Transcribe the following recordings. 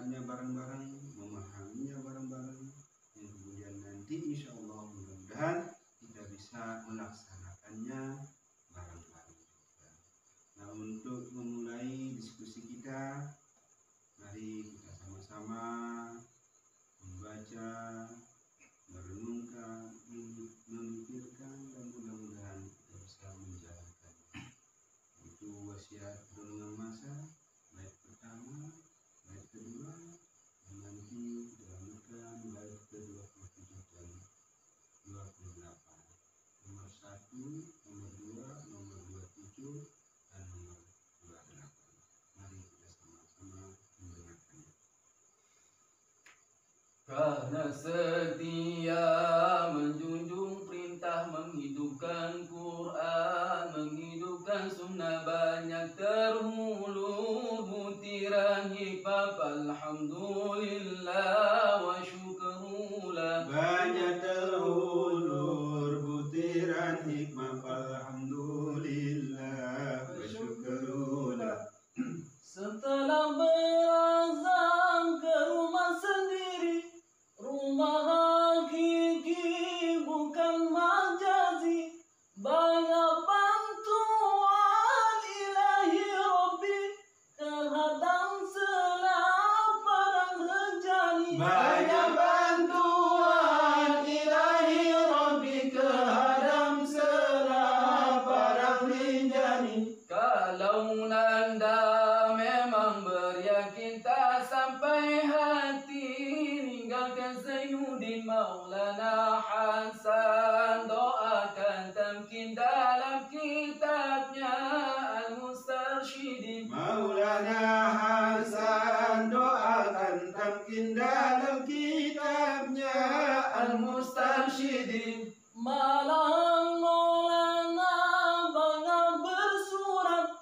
membacanya bareng-bareng, memahaminya bareng-bareng, yang kemudian nanti insya Allah mudah-mudahan kita bisa melaksanakannya bareng-bareng juga. Nah, untuk memulai diskusi kita, mari kita sama-sama membaca, merenungkan, memikirkan, dan mudah-mudahan kita bisa menjalankannya. Itu wasiat renungan masa bait pertama, bait kedua, dan nanti dilanjutkan bait ke-27 dan 28. Nomor 1, nomor 2, nomor 27, dan nomor 28. Mari kita sama-sama mendengarkannya. Karena setia menjunjung perintah, menghidupkan Quran, menghidupkan sunnah, banyak terhulur butiran hikmah, alhamdulillah wa syukurulah. Banyak terhulur butiran hikmah, alhamdulillah wa syukurulah. Setelah berazam ke rumah sendiri, rumah hakiki bukan majazi, banyak bantuan ilahi Rabbi terhadap selap perang rejani. Banyak bantuan ilahi Rabbi terhadap selap perang rinjani. Kalau Nanda memang beryakin tak sampai hati, tinggalkan Zainuddin Maulana Hasan, doakan tamkin dalam kitabnya Al-Mustarsyidin. Maulana Hasan, doakan tamkin dalam kitabnya Al-Mustarsyidin. Malam Maulana banyak bersurat,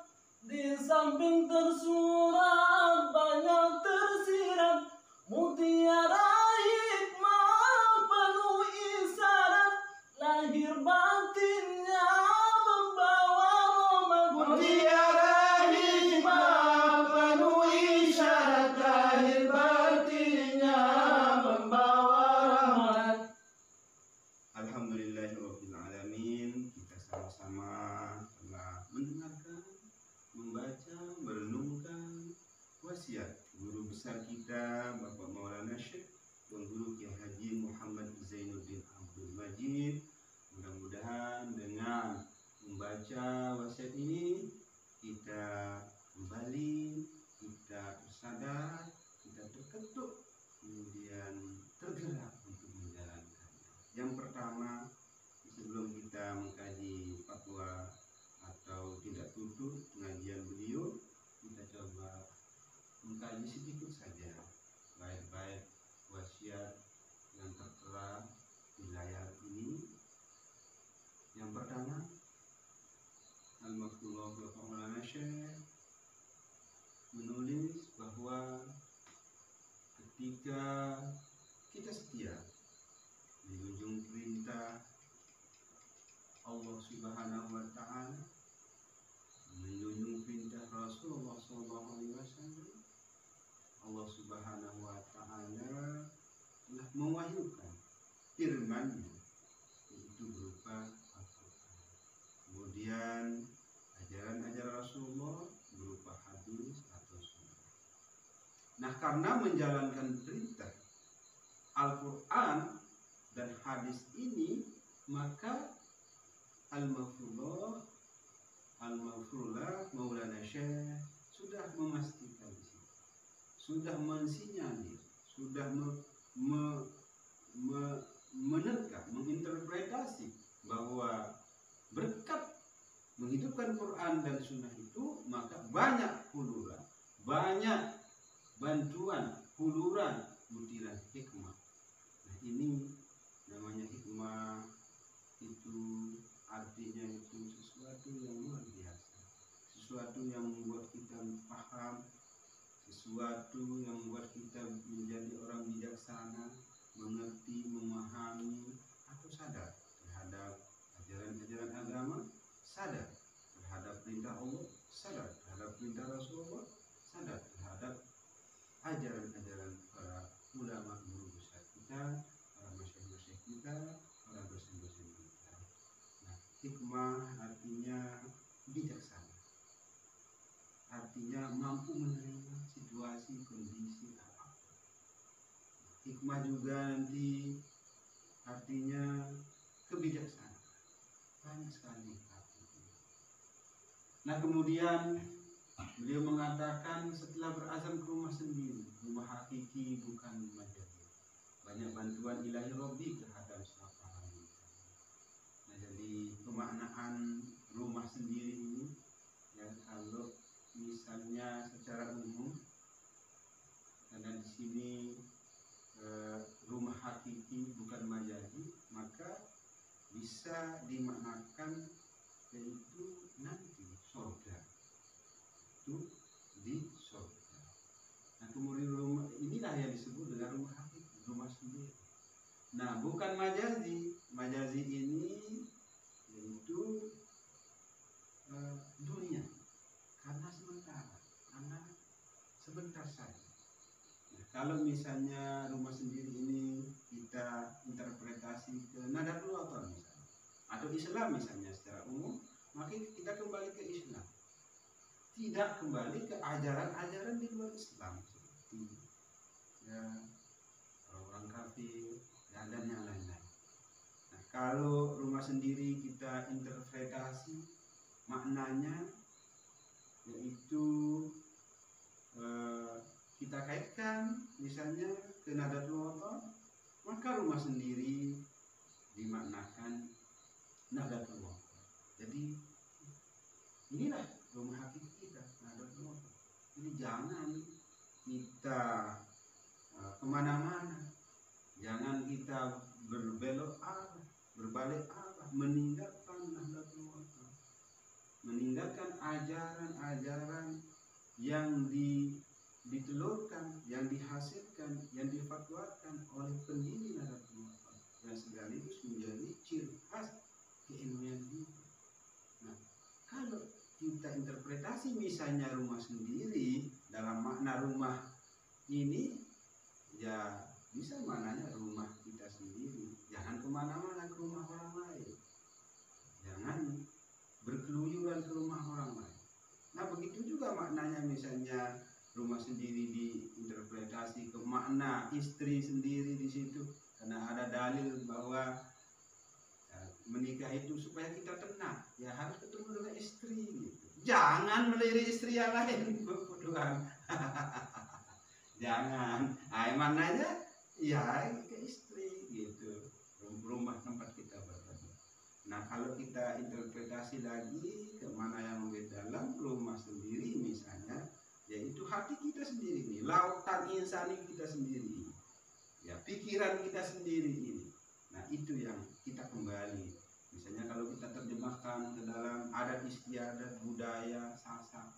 di samping tersurat banyak tersirat, mutiara hikmah penuh isyarat, lahir batinnya membawa rahmat. Mutiara hikmah penuh isyarat, lahir batinnya membawa rahmat. Alhamdulillahirabbil alamin. Kita sama-sama telah mendengarkan, membaca, merenungkan wasiat guru besar kita Bapak Maulana Syekh Tuan Guru Kiai Haji Muhammad Zainuddin Abdul Majid. Mudah-mudahan dengan membaca wasiat ini kita kembali, kita tersadar, kita terketuk, kemudian tergerak untuk menjalankannya. Yang pertama, sebelum kita mengkaji fatwa atau tidak tutup pengajian beliau, kita coba mengkaji sedikit saja bait-bait wasiat yang tertera di layar ini. Yang pertama, Al-Maktullah Bapak Maulana Syekh menulis bahwa ketika kita setia menjunjung perintah Allah Subhanahu wa Ta'ala, menjunjung perintah Rasulullah SAW, Allah Subhanahu wa Ta'ala telah mewahyukan firman-Nya, yaitu berupa Al-Quran. Kemudian ajaran-ajaran Rasulullah berupa hadis atau sunnah. Nah, karena menjalankan perintah Al-Quran dan hadis ini, maka Al-Maghfurullah Maulana Syekh sudah memastikan di sini, sudah mensinyalir, sudah menerka, menginterpretasi bahwa berkat menghidupkan Quran dan Sunnah itu, maka banyak huluran, banyak bantuan, huluran butiran hikmah. Nah, ini namanya hikmah, itu artinya itu sesuatu yang luar biasa, sesuatu yang membuat kita paham, sesuatu yang membuat kita menjadi orang bijaksana, mengerti, memahami, atau sadar terhadap ajaran-ajaran agama, sadar terhadap perintah Allah, sadar terhadap perintah Rasulullah, sadar terhadap ajaran-ajaran menerima situasi kondisi apapun. Hikmah juga nanti artinya kebijaksanaan. Banyak sekali artinya. Nah kemudian beliau mengatakan setelah berazam ke rumah sendiri, rumah hakiki bukan majazi. Banyak bantuan ilahi Rabbi terhadap siapa ini. Nah jadi pemaknaan rumah sendiri ini, ya kalau misalnya secara umum, karena di sini rumah hakiki bukan majazi, maka bisa dimaknakan yaitu nanti surga. Itu di surga. Nah kemudian rumah inilah yang disebut dengan rumah hakiki, rumah sendiri. Nah bukan majazi. Majazi ini yaitu dunia, karena sementara, karena sebentar saja. Nah, kalau misalnya rumah sendiri ini kita interpretasi ke Nahdlatul Wathon misalnya, atau Islam misalnya secara umum, maka kita kembali ke Islam. Tidak kembali ke ajaran-ajaran di luar Islam seperti ya, orang kafir dan yang lain-lain. Nah, kalau rumah sendiri kita interpretasi maknanya yaitu kita kaitkan misalnya ke Nahdlatul Wathon, maka rumah sendiri dimaknakan Nahdlatul Wathon. Jadi inilah rumah hakiki kita, Nahdlatul Wathon. Jadi jangan kita kemana-mana, jangan kita berbelok arah, berbalik arah, meninggalkan Nahdlatul Wathon, meninggalkan ajaran-ajaran yang ditelurkan, yang dihasilkan, yang difatwakan oleh pendiri Nahdlatul Wathon, yang sekaligus menjadi ciri khas keilmuan kita. Nah, kalau kita interpretasi misalnya rumah sendiri dalam makna rumah ini, ya bisa maknanya rumah kita sendiri. Jangan kemana-mana ke rumah orang lain, jangan berkeluyuran ke rumah orang lain. Nah begitu juga maknanya misalnya rumah sendiri diinterpretasi ke makna istri sendiri di situ, karena ada dalil bahwa menikah itu supaya kita tenang, ya harus ketemu dengan istri gitu. Jangan melirik istri yang lain, Tuhan. Jangan. Maknanya ya ke istri gitu, rumah tempat kita berada. Nah kalau kita interpretasi lagi ke mana yang lebih dalam, rumah sendiri misalnya yaitu hati kita sendiri nih, lautan insani kita sendiri, ya pikiran kita sendiri ini. Nah itu yang kita kembali. Misalnya kalau kita terjemahkan ke dalam adat istiadat budaya Sasak,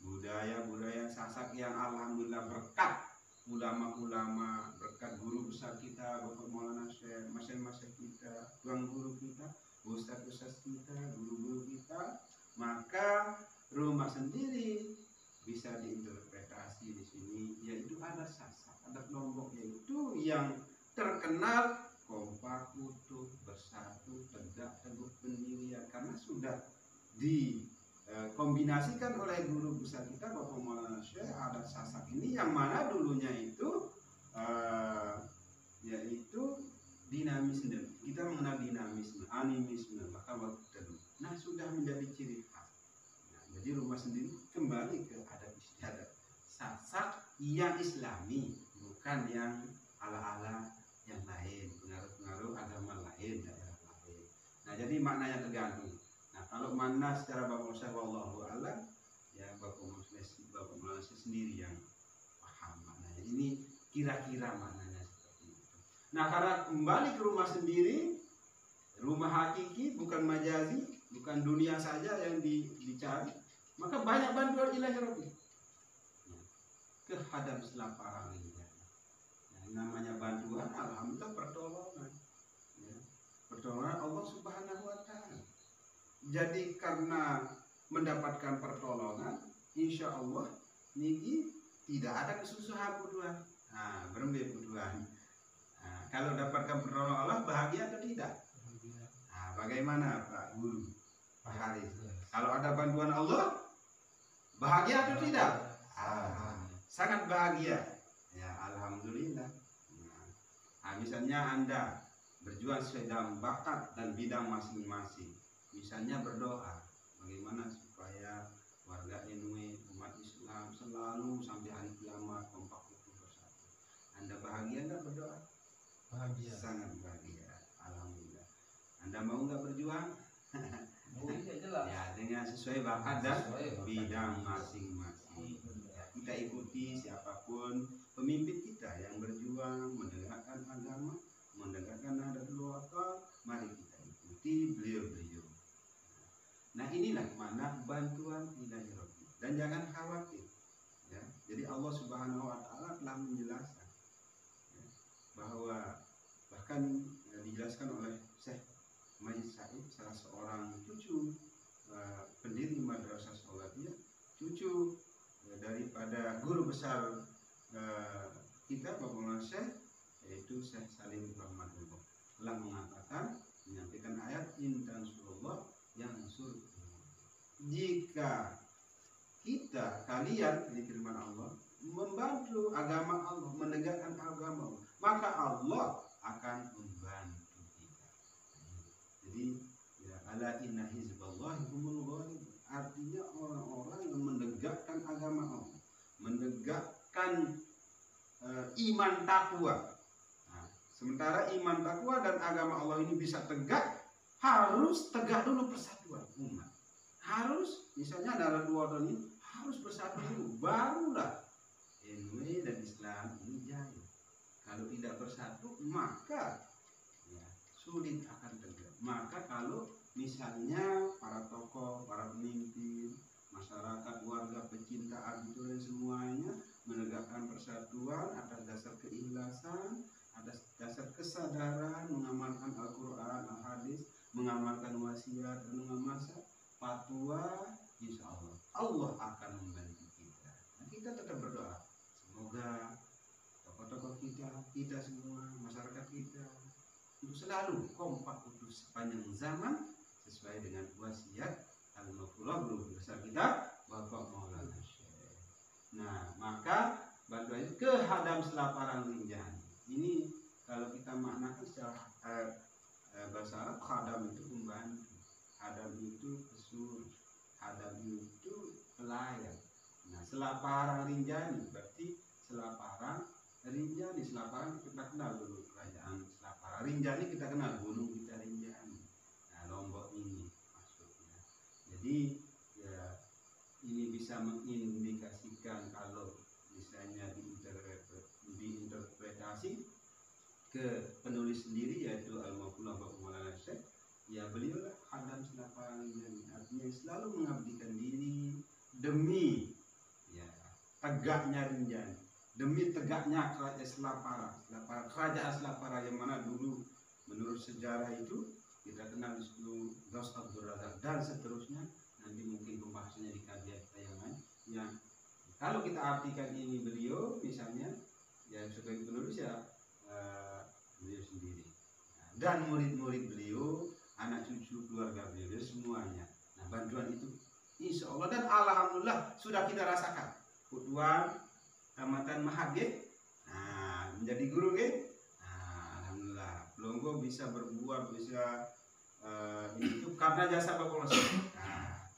budaya Sasak yang alhamdulillah berkat ulama-ulama, berkat guru besar kita, Bapak Maulana Syekh, masing-masing kita, tuan guru kita, ustaz-ustaz kita, guru-guru kita, maka rumah sendiri bisa diinterpretasi di sini yaitu adat Sasak, adat Lombok, yaitu yang terkenal kompak, utuh, bersatu, tegak, teguh pendirian, karena sudah dikombinasikan oleh guru besar kita Bapak Maulana Syekh adat Sasak ini, yang mana dulunya itu yaitu dinamisme. Kita mengenal dinamisme, animisme, maka waktu teduh. Nah sudah menjadi ciri khas. Nah, jadi rumah sendiri kembali ke adat istiadat Sasak yang Islami, bukan yang ala-ala yang lain, pengaruh-pengaruh agama lain, daerah lain. Nah jadi maknanya tergantung. Nah kalau makna secara Bapak Syekh wallahu a'lam, ya Bapak Maulana sendiri yang paham maknanya. Ini kira-kira maknanya seperti itu. Nah karena kembali ke rumah sendiri, rumah hakiki bukan majazi, bukan dunia saja yang dicari, maka banyak bantuan ilahi Rabbi ke hadam selaparang ini. Namanya bantuan, alhamdulillah pertolongan, ya. Pertolongan Allah Subhanahu Wa Taala. Jadi karena mendapatkan pertolongan, insya Allah niki tidak ada kesusahan buduan. Nah, berembik buduan. Nah, kalau dapatkan pertolongan Allah bahagia atau tidak? Nah, bagaimana Pak Guru, Pak Haris? Kalau ada bantuan Allah bahagia atau tidak? Sangat bahagia. Ya, alhamdulillah. Misalnya Anda berjuang sesuai dalam bakat dan bidang masing-masing. Misalnya berdoa, bagaimana supaya warga NW umat Islam selalu sampai hari kiamat kompak utuh bersatu. Anda bahagia nggak berdoa? Bahagia. Sangat bahagia. Alhamdulillah. Anda mau nggak berjuang? Oh iya jelas. Ya, dengan sesuai bakat dan bidang masing-masing. Ya, kita ikuti siapapun pemimpin kita yang berjuang menegakkan agama, menegakkan Nahdlatul Ulama, mari kita ikuti beliau-beliau. Nah, inilah makna bantuan ilahi rabbi. Dan jangan khawatir. Ya, jadi Allah Subhanahu wa taala telah menjelaskan ya, bahwa bahkan dijelaskan oleh Syekh Majid Said, salah seorang cucu pendiri Madrasah Sholatiyah, cucu daripada guru besar kita Bapak Maulana Syekh, yaitu Syekh Salim Rahmatullah, telah mengatakan, menyampaikan ayat intan surullah yang surga. Jika kalian, ini firman Allah, membantu agama Allah, menegakkan agama Allah, maka Allah akan membantu kita. Jadi ya, ala inna hizballahi humul ghalibun. Artinya orang-orang yang menegakkan agama Allah, menegakkan iman takwa. Nah, sementara iman takwa dan agama Allah ini bisa tegak, harus tegak dulu persatuan umat. Harus, misalnya ada dua orang ini harus bersatu dulu, barulah NW dan Islam ini jaya. Kalau tidak bersatu, maka ya, sulit akan tegak. Maka kalau misalnya para tokoh, para pemimpin, masyarakat, warga, pecinta agama dan semuanya menegakkan persatuan atas dasar keikhlasan, atas dasar kesadaran, mengamalkan Al-Quran, Al-Hadis, mengamalkan wasiat, dan mengamalkan fatwa, insya Allah Allah akan membantu kita. Nah, kita tetap berdoa, semoga tokoh-tokoh kita semua, masyarakat kita untuk selalu kompak utuh sepanjang zaman sesuai dengan wasiat al-mafullah guru besar kita Bapak Maulana Syekh. Nah, maka bantuan ke hadam selaparan rinjani. Ini kalau kita maknakan secara bahasa Arab, khadam itu pembantu, hadam itu pesur, hadam itu pelayan. Nah, selaparan rinjani berarti selaparan Rinjani. Selaparan kita kenal dulu, kerajaan Selaparan. Rinjani kita kenal, gunung kita Rinjani. Nah, Lombok ini maksudnya. Jadi ya, ini bisa mengindikasikan kalau misalnya diinterpretasi ke penulis sendiri, yaitu Al-Mafullah Bapak Maulana Syekh, ya beliau lah hadam Selaparan Rinjani, artinya selalu mengabdikan diri demi ya tegaknya Rinjani, demi tegaknya kerajaan Selaparan yang mana dulu menurut sejarah itu kita kenal dulu Ghaus Abdul Razak dan seterusnya. Nanti mungkin pembahasannya di kajian kita yang lain. Ya, kalau kita artikan ini beliau misalnya ya sebagai penulis ya beliau sendiri dan murid-murid beliau, anak cucu keluarga beliau semuanya. Nah, bantuan itu insya Allah dan alhamdulillah sudah kita rasakan. Putuan Tamatan Mahagit, nah, menjadi guru gitu. Nah, alhamdulillah. Pelonggo bisa berbuat, bisa itu karena jasa Bapak Mas. Nah,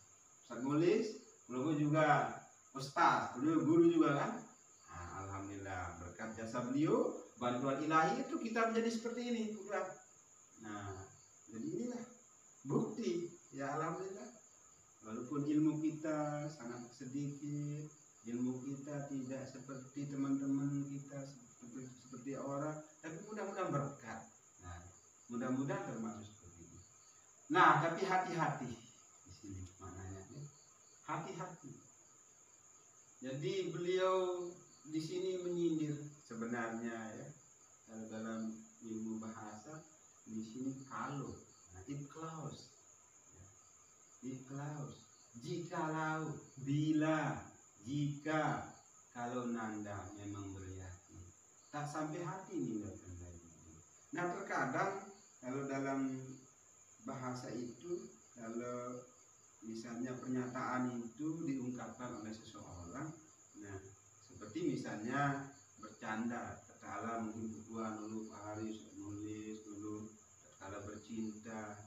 Ustaz Mulis, Pelonggo juga ustaz, beliau guru juga kan. Nah, alhamdulillah berkat jasa beliau, bantuan ilahi itu kita menjadi seperti ini, bukan? Nah, jadi inilah bukti ya alhamdulillah. Walaupun ilmu kita sangat sedikit, ilmu kita tidak seperti teman-teman kita, seperti orang, tapi mudah-mudahan berkat. Nah, mudah-mudahan termasuk seperti ini. Nah, tapi hati-hati di sini maknanya, ya. Hati-hati. Jadi beliau di sini menyindir sebenarnya ya, dalam ilmu bahasa di sini kalau, nah, iklaus, ya. Iklaus, jikalau, bila, jika, kalau nanda memang beryakin, tak sampai hati meninggalkan dari itu. Nah, terkadang kalau dalam bahasa itu, kalau misalnya pernyataan itu diungkapkan oleh seseorang, nah seperti misalnya bercanda, tatkala mungkin berdua dulu Pak Haris nulis dulu, tatkala bercinta,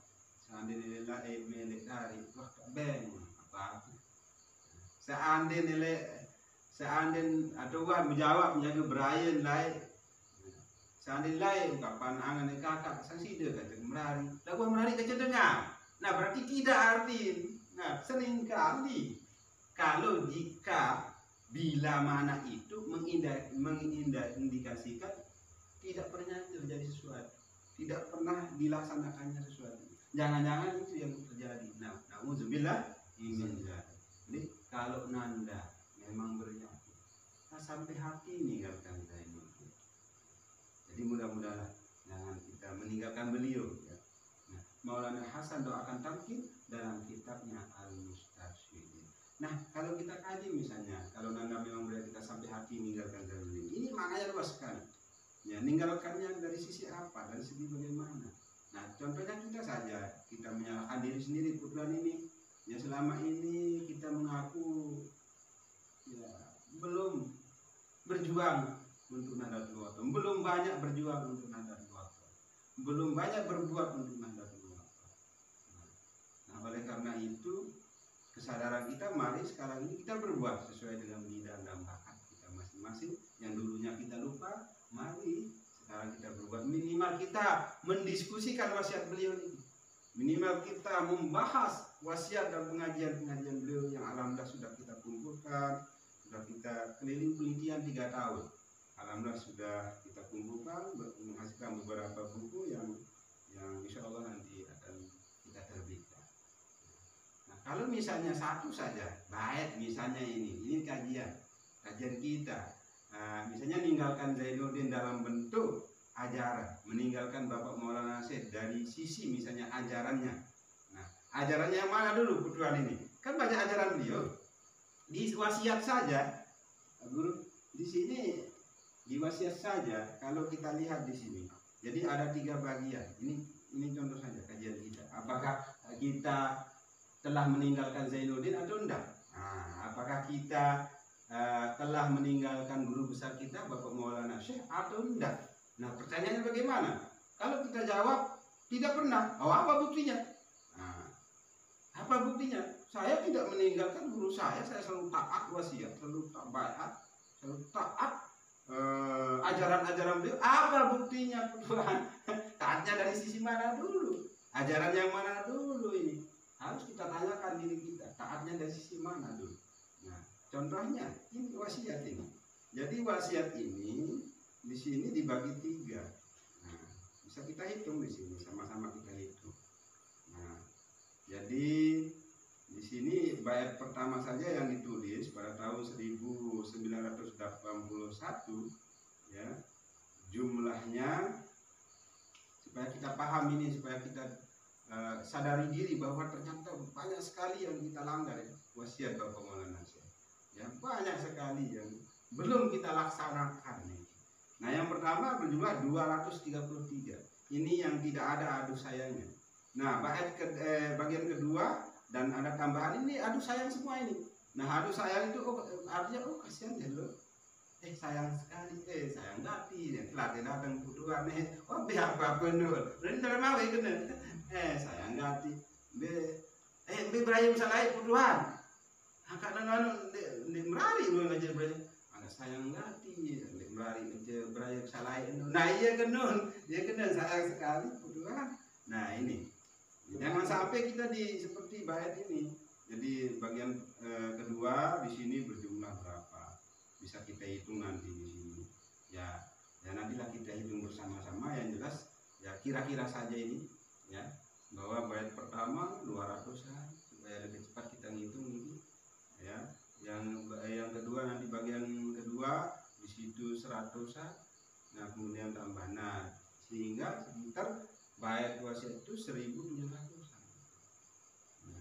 seandainya milik hari, wah beng apa? Seandainya atau wah menjawab menjaga Brian lain. Seandainya lain ungkapan angan kakak sanksi dia kata merari, lagu merari kecendengan. Nah berarti tidak arti. Nah seringkali kalau jika bila mana itu mengindikasikan tidak pernah terjadi sesuatu, tidak pernah dilaksanakannya sesuatu. Jangan-jangan itu yang terjadi. Nah, nauzubillah min dzalik. Jadi kalau Nanda memang beryakin, sampai hati meninggalkan Zainuddin. Jadi mudah-mudahan jangan kita meninggalkan beliau. Ya. Nah, Maulana Hasan doakan tamkin dalam kitabnya Al-Mustarsyidin. Nah, kalau kita kaji misalnya, kalau Nanda memang berarti kita sampai hati meninggalkan Zainuddin, ini maknanya luas sekali. Ya, meninggalkannya dari sisi apa, dari segi bagaimana. Nah, contohnya kita saja, kita menyalahkan diri sendiri pukulan ini. Ya selama ini kita mengaku ya belum berjuang untuk Nahdlatul Wathon, belum banyak berjuang untuk Nahdlatul Wathon, belum banyak berbuat untuk Nahdlatul Wathon. Nah, oleh karena itu kesadaran kita, mari sekarang ini kita berbuat sesuai dengan lidah dan bakat kita masing-masing. Yang dulunya kita lupa, mari sekarang kita berbuat. Minimal kita mendiskusikan wasiat beliau ini, minimal kita membahas wasiat dan pengajian-pengajian beliau yang alhamdulillah sudah kita kumpulkan, sudah kita keliling penelitian 3 tahun. Alhamdulillah sudah kita kumpulkan, menghasilkan beberapa buku yang insya Allah nanti akan kita terbitkan. Nah, kalau misalnya satu saja, baik misalnya ini kajian kita, misalnya meninggalkan Zainuddin dalam bentuk ajaran, meninggalkan Bapak Maulana Syekh dari sisi misalnya ajarannya. Nah, ajarannya yang mana dulu putuan ini? Kan banyak ajaran beliau. Di wasiat saja, guru di sini di wasiat saja kalau kita lihat di sini. Jadi ada 3 bagian. Ini contoh saja kajian kita. Apakah kita telah meninggalkan Zainuddin atau enggak? Nah, apakah kita telah meninggalkan guru besar kita Bapak Maulana Syekh atau enggak? Nah, pertanyaannya bagaimana? Kalau kita jawab tidak pernah, apa buktinya? Nah, apa buktinya? Saya tidak meninggalkan guru saya selalu taat wasiat, selalu taat, selalu taat ajaran-ajaran beliau. Apa buktinya Tuhan? Taatnya dari sisi mana dulu? Ajaran yang mana dulu ini? Harus kita tanyakan diri kita, taatnya dari sisi mana dulu? Nah, contohnya ini wasiat ini. Jadi wasiat ini di sini dibagi 3. Nah, bisa kita hitung di sini, sama-sama kita hitung. Nah, jadi di sini bait pertama saja yang ditulis pada tahun 1981 ya. Jumlahnya supaya kita paham ini, supaya kita sadari diri bahwa ternyata banyak sekali yang kita langgar ya, wasiat Bapak Maulana Syekh. Ya, banyak sekali yang belum kita laksanakan nih. Nah, yang pertama berjumlah 233. Ini yang tidak ada adu sayangnya. Nah, bagian kedua dan ada tambahan ini adu sayang semua ini. Nah, adu sayang itu artinya kasihan deh lo. Sayang sekali, sayang gati, telah datang butuhan biar apa benar. Berarti tidak mau ikut sayang gati. Ibrahim salah butuhan. Angkat nanu merari lo ngajar Ibrahim. Ada sayang gati, merari ngajar Ibrahim salah. Nah, iya kenun sayang sekali butuhan. Nah, ini. Jangan sampai kita seperti bait ini. Jadi bagian kedua di sini berjumlah berapa? Bisa kita hitung nanti di sini. Ya nantilah kita hitung bersama-sama. Yang jelas ya kira-kira saja ini ya bahwa bait pertama 200-an supaya lebih cepat kita ngitung ini. Ya, yang kedua nanti bagian kedua di situ 100-an. Nah, kemudian tambah sehingga sekitar bait wasiat itu 1.700. Nah,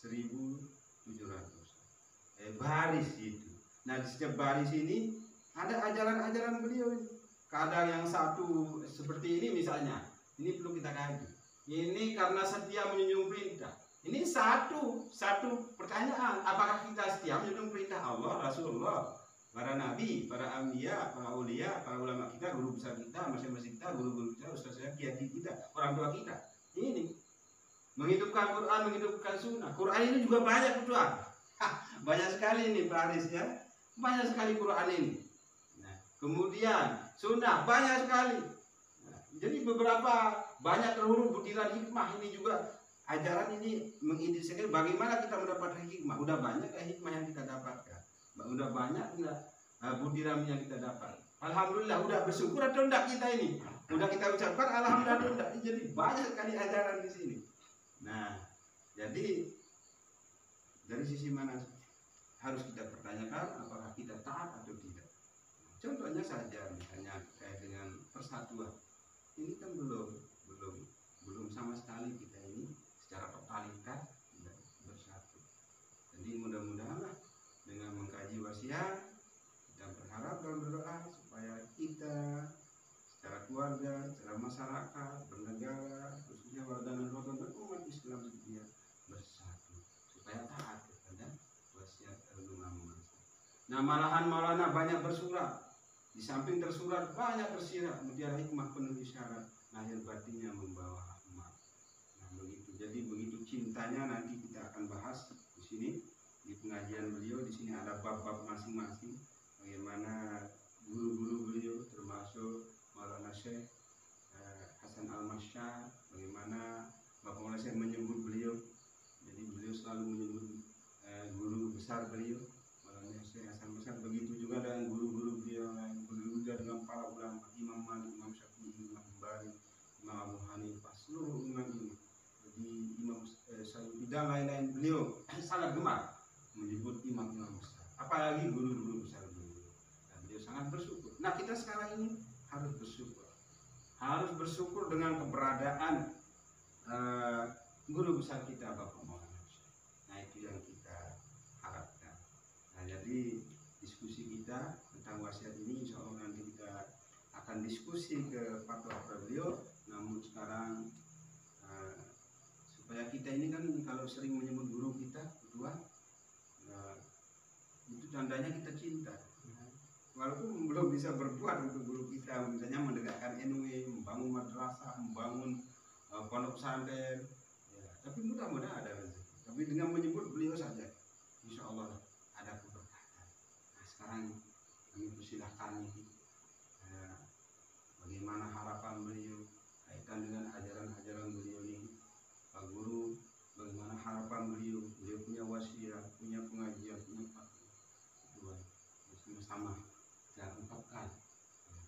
1.700. Baris itu. Nah, di setiap baris ini ada ajaran-ajaran beliau ini. Kadang yang satu seperti ini misalnya, ini perlu kita kaji. Ini karena setia menjunjung perintah. Ini satu pertanyaan, apakah kita setia menjunjung perintah Allah, Rasulullah? para nabi, para anbiya, para ulia, para ulama kita, guru besar kita, masing-masing kita, guru-guru kita, ustaz saya, kiai kita, orang tua kita. Ini menghidupkan Quran, menghidupkan sunnah. Quran ini juga banyak doa. Banyak sekali ini Pak Aris ya. Banyak sekali Quran ini. Nah, kemudian sunnah banyak sekali. Nah, jadi beberapa banyak terhuruf butiran hikmah ini juga. Ajaran ini mengindikasikan bagaimana kita mendapatkan hikmah. Udah banyak hikmah yang kita dapatkan. Udah banyak butiran yang kita dapat. Alhamdulillah, udah bersyukur atau enggak kita ini? Udah kita ucapkan alhamdulillah atau enggak? Jadi banyak sekali ajaran di sini. Nah, jadi dari sisi mana harus kita pertanyakan apakah kita taat atau tidak. Contohnya saja misalnya terkait dengan persatuan. Ini kan belum sama sekali kita ini secara totalitas bersatu. Jadi mudah-mudahan dengan mengkaji wasiat kita berharap dan berdoa supaya kita secara keluarga, secara masyarakat, bernegara, khususnya warga dan umat Islam sedunia bersatu supaya taat kepada wasiat ulama. Nah, malahan Maulana banyak bersurat, di samping tersurat banyak tersirat, mutiara hikmah penuh isyarat, lahir batinnya membawa rahmat. Nah, begitu. Jadi begitu cintanya nanti kita akan bahas di sini di pengajian beliau. Di sini ada bab-bab masing-masing bagaimana guru-guru beliau termasuk Maulana Syekh Hasan Al-Masyar, bagaimana Bapak Maulana Syekh menyebut beliau. Jadi beliau selalu menyebut guru besar beliau Maulana Syekh Hasan Al-Masyar. Begitu juga dengan guru-guru beliau lain, begitu juga dengan para ulama Imam Malik, Imam Syafi'i, Imam Bukhari, Imam Abu Hanifah, seluruh imam-imam. Jadi Imam Syafi'i dan lain-lain, beliau sangat gemar menyebut imam-imam besar, apalagi guru-guru besar beliau. Dan beliau sangat bersyukur. Nah, kita sekarang ini harus bersyukur dengan keberadaan guru besar kita Bapak Maulana Syekh. Nah, itu yang kita harapkan. Nah, jadi diskusi kita tentang wasiat ini insya Allah nanti kita akan diskusi ke fatwa beliau. Namun sekarang supaya kita ini kan kalau sering menyebut guru kita kedua, itu tandanya kita cinta. Walaupun belum bisa berbuat untuk guru kita, misalnya mendekatkan NW, membangun madrasah, membangun pondok pesantren, ya, tapi mudah-mudahan ada rezeki. Tapi dengan menyebut beliau saja, insya Allah ada keberkatan. Nah, sekarang kami persilahkan ini, bagaimana harapan beliau kaitan dengan ajaran-ajaran beliau ini, Pak Guru, bagaimana harapan beliau punya wasiat, punya pengajian, punya fatwa, bersama-sama dan ungkapkan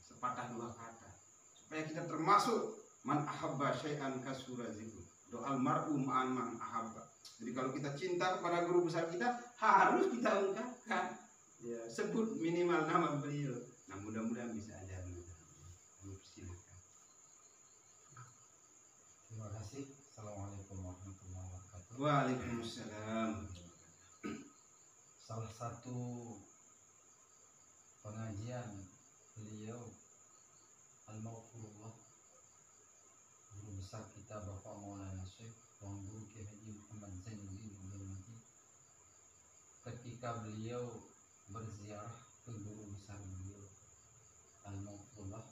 sepatah dua kata supaya kita termasuk man ahabba syai'an kasuraziku, doal mar'u ma'an man ahabba. Jadi kalau kita cinta kepada guru besar kita harus kita ungkapkan, ya, sebut minimal nama beliau. Nah, mudah-mudahan bisa aja. Kami persilakan. Terima kasih. Assalamualaikum warahmatullahi wabarakatuh. Waalaikumsalam. Salah satu pengajian beliau Al-Maghfurullah, guru besar kita Bapak Maulana Syekh Tuan Guru Kiai Haji Muhammad Zainuddin Abdul Majid, ketika beliau berziarah ke guru besar beliau Al-Maghfurullah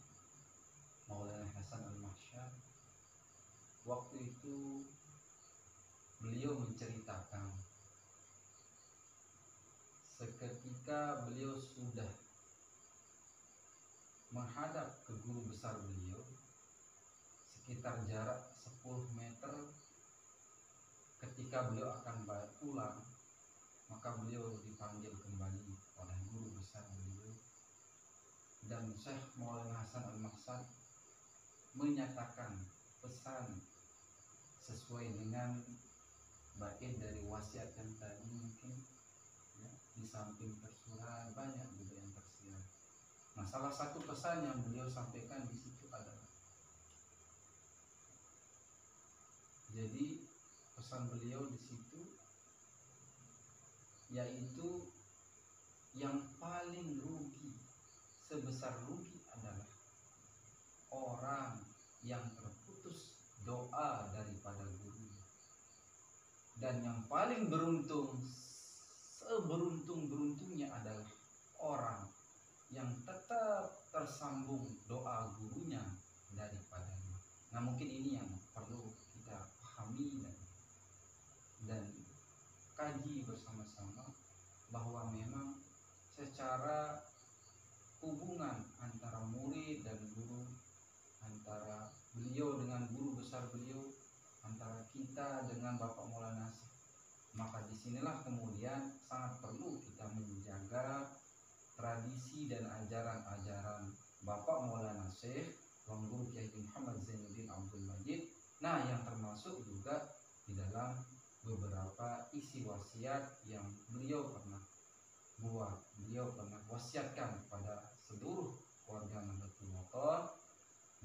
Maulana Hasan Al-Masyar, waktu itu beliau menceritakan seketika beliau sudah menghadap ke guru besar beliau sekitar jarak 10 meter. Ketika beliau akan pulang, maka beliau dipanggil kembali oleh guru besar beliau, dan Syekh Maulana Hasan Al-Maksad menyatakan pesan sesuai dengan bait dari wasiat yang tadi. Mungkin ya, di samping tersurat banyak juga yang tersirat. Nah, salah satu pesan yang beliau sampaikan di situ adalah, jadi pesan beliau di situ yaitu yang paling rugi, sebesar rugi adalah orang yang terputus doa daripada guru, dan yang paling beruntung, seberuntung-beruntungnya adalah orang tersambung doa gurunya daripadanya. Nah, mungkin ini yang perlu kita pahami dan kaji bersama-sama, bahwa memang secara hubungan antara murid dan guru, antara beliau dengan guru besar beliau, antara kita dengan Bapak Maulana Syekh, maka disinilah kemudian sangat perlu kita menjaga tradisi dan ajaran-ajaran Bapak Maulana Syekh Tuan Guru Kiai Muhammad Zainuddin Abdul Majid. Nah, yang termasuk juga di dalam beberapa isi wasiat yang beliau pernah buat, beliau pernah wasiatkan kepada seluruh warga Nahdlatul Motor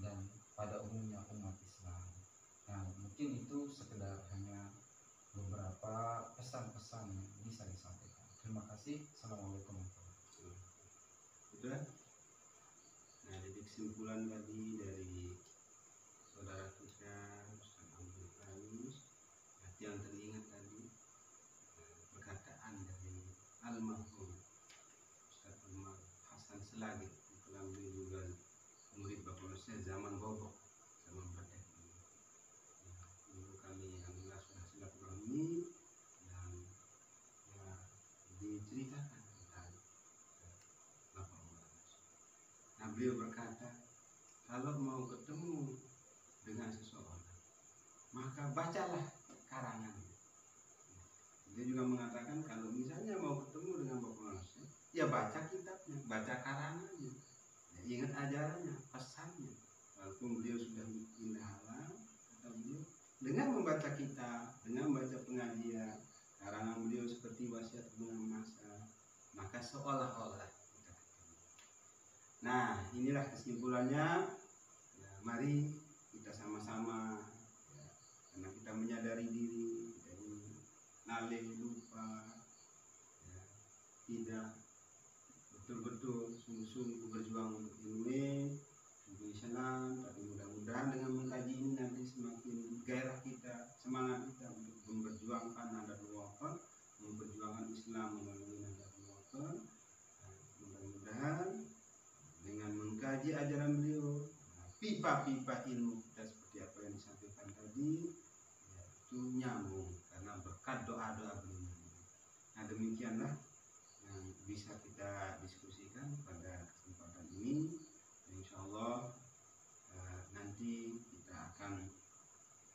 dan pada umumnya umat Islam. Nah, mungkin itu sekedar hanya beberapa pesan-pesan yang bisa disampaikan. Terima kasih. Assalamualaikum warahmatullahi wabarakatuh. Sudah. Nah, jadi kesimpulan tadi dari saudara kita Ustaz Abdul Haris, yang teringat tadi perkataan dari almarhum Ustaz Umar Hasan Selagit, yang juga murid Bapak Syekh zaman Bobok, zaman Berdek ini. Ya, dulu kami alhamdulillah sudah silaturahmi dan ya diceritakan tentang Bapak Maulana Syekh. Nah, beliau berkata, kalau mau ketemu dengan seseorang, maka bacalah karangannya. Dia juga mengatakan kalau misalnya mau ketemu dengan Bapak Maulana Syekh, ya baca kitabnya, baca karangannya, ya, ingat ajarannya, pesannya. Walaupun beliau sudah pindah alam, kata beliau, dengan membaca kitab, dengan membaca pengajian, karangan beliau seperti wasiat bunga masa, maka seolah-olah kita ketemu. Nah, inilah kesimpulannya. Ya, mari kita sama-sama, ya, karena kita menyadari diri kita ini lalai, lupa, ya, tidak betul-betul sungguh-sungguh berjuang untuk ilmu, untuk Islam. Tapi mudah-mudahan dengan mengkaji ini nanti semakin gairah kita, semangat kita untuk memperjuangkan Nahdlatul Wathon, memperjuangkan Islam melalui Nahdlatul Wathon. Mudah-mudahan dengan mengkaji ajaran beliau, pipa-pipa ilmu kita seperti apa yang disampaikan tadi, ya, itu nyambung karena berkat doa-doa beliau. Nah, demikianlah yang bisa kita diskusikan pada kesempatan ini. Dan insya Allah nanti kita akan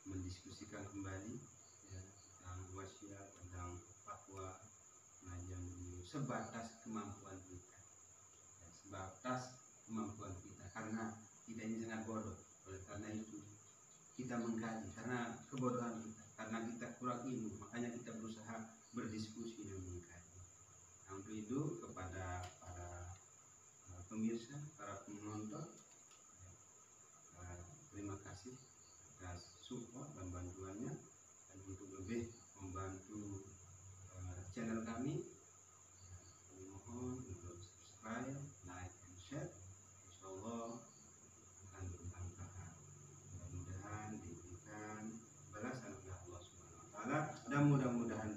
mendiskusikan kembali, ya, tentang wasiat, tentang fatwa pengajian beliau sebatas kemampuan kita, ya, sebatas kemampuan kita, karena kita ini sangat bodoh. Oleh karena itu kita mengkaji, karena kebodohan kita, karena kita kurang ilmu, makanya kita berusaha berdiskusi dan mengkaji. Nah, untuk itu kepada para pemirsa, para penonton, terima kasih atas support dan bantuannya, dan untuk lebih membantu channel kami, kami mohon untuk subscribe, like, and share. Insyaallah akan bermanfaat. Mudah-mudahan diberikan balasan oleh Allah Subhanahu wa taala, dan mudah-mudahan